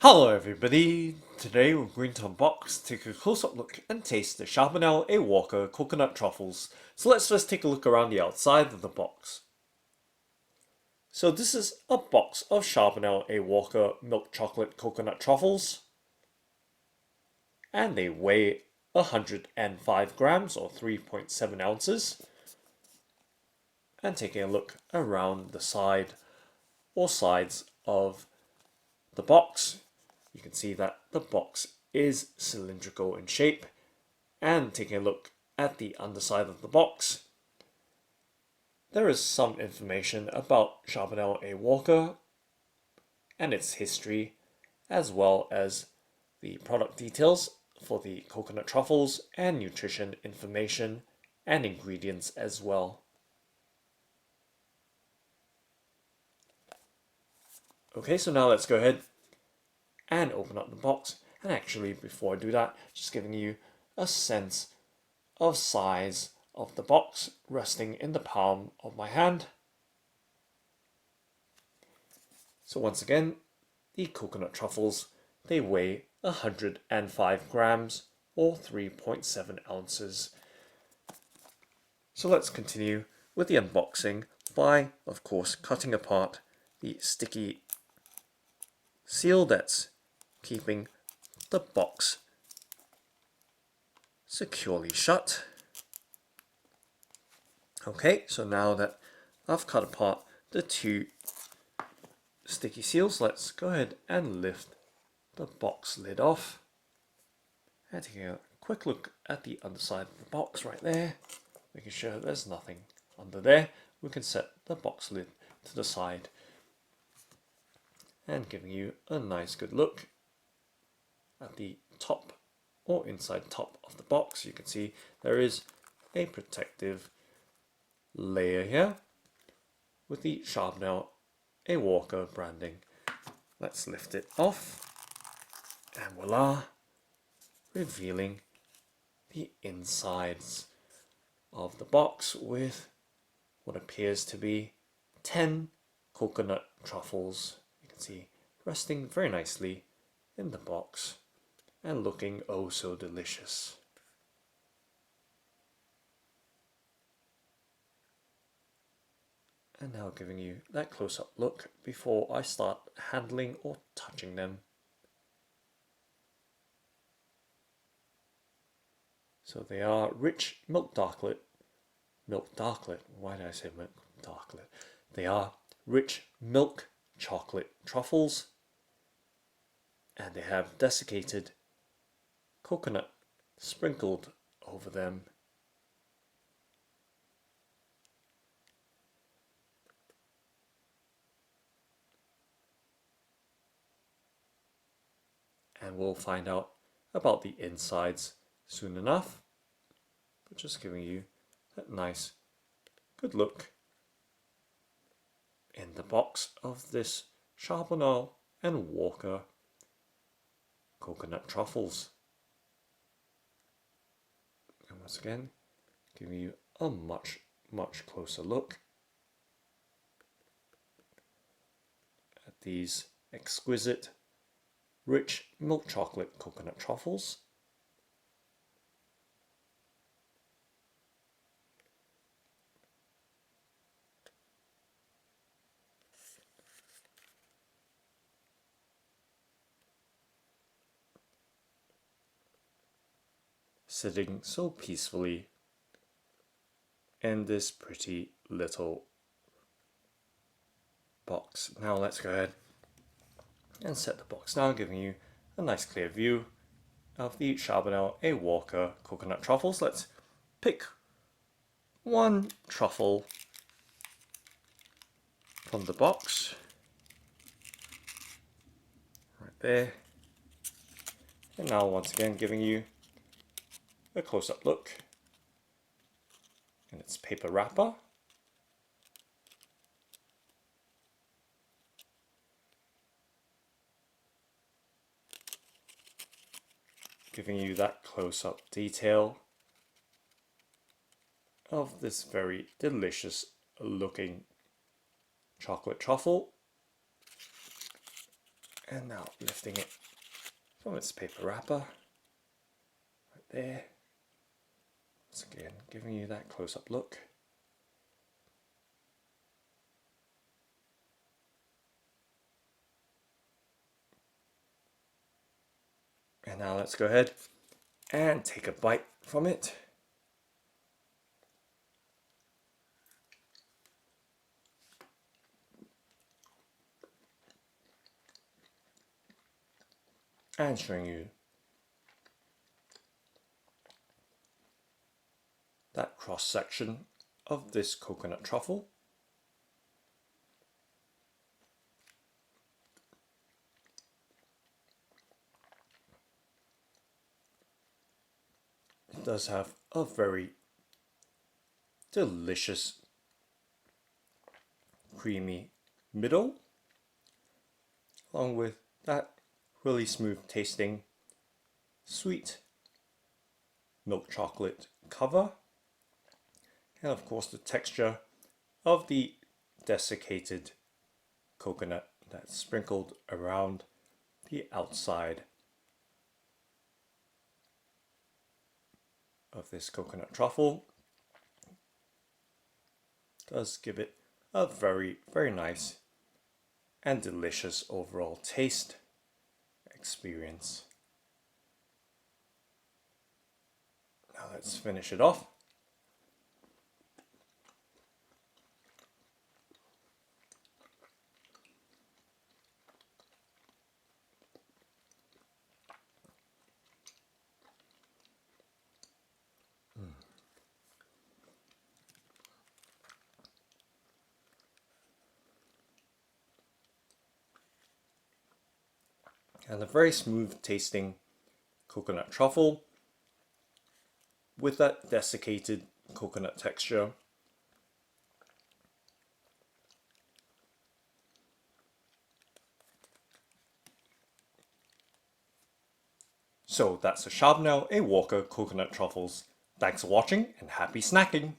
Hello everybody! Today we're going to unbox, take a close-up look and taste the Charbonnel A Walker Coconut Truffles. So let's first take a look around the outside of the box. So this is a box of Charbonnel A Walker Milk Chocolate Coconut Truffles. And they weigh 105 grams or 3.7 ounces. And taking a look around the side or sides of the box, you can see that the box is cylindrical in shape. And taking a look at the underside of the box, there is some information about Charbonnel A Walker and its history, as well as the product details for the coconut truffles and nutrition information and ingredients as well. Okay, so now let's go ahead and open up the box. And actually, before I do that, just giving you a sense of size of the box resting in the palm of my hand. So once again, the coconut truffles, they weigh 105 grams or 3.7 ounces. So let's continue with the unboxing by, of course, cutting apart the sticky seal that's keeping the box securely shut. Okay, so now that I've cut apart the two sticky seals, let's go ahead and lift the box lid off. And taking a quick look at the underside of the box right there, making sure there's nothing under there. We can set the box lid to the side and giving you a nice good look at the top or inside top of the box. You can see there is a protective layer here with the Charbonnel A Walker branding. Let's lift it off and voila, revealing the insides of the box with what appears to be 10 coconut truffles. You can see resting very nicely in the box and looking oh so delicious. And now giving you that close-up look before I start handling or touching them. So they are rich milk darklet. Why did I say milk darklet? They are rich milk chocolate truffles. And they have desiccated coconut sprinkled over them. And we'll find out about the insides soon enough. But just giving you that nice, good look in the box of this Charbonnel and Walker coconut truffles. And once again, giving you a much closer look at these exquisite rich milk chocolate coconut truffles. Sitting so peacefully in this pretty little box. Now let's go ahead and set the box down, giving you a nice clear view of the Charbonnel A Walker coconut truffles. Let's pick one truffle from the box right there, and now once again giving you a close-up look in its paper wrapper. Giving you that close-up detail of this very delicious looking chocolate truffle. And now lifting it from its paper wrapper, right there. Once again, giving you that close-up look. And now let's go ahead and take a bite from it. And showing you that cross section of this coconut truffle. It does have a very delicious creamy middle, along with that really smooth tasting sweet milk chocolate cover, and of course the texture of the desiccated coconut that's sprinkled around the outside of this coconut truffle does give it a very, very nice and delicious overall taste experience. Now let's finish it off. And a very smooth tasting coconut truffle with that desiccated coconut texture. So that's a Charbonnel, a Walker Coconut Truffles. Thanks for watching and happy snacking!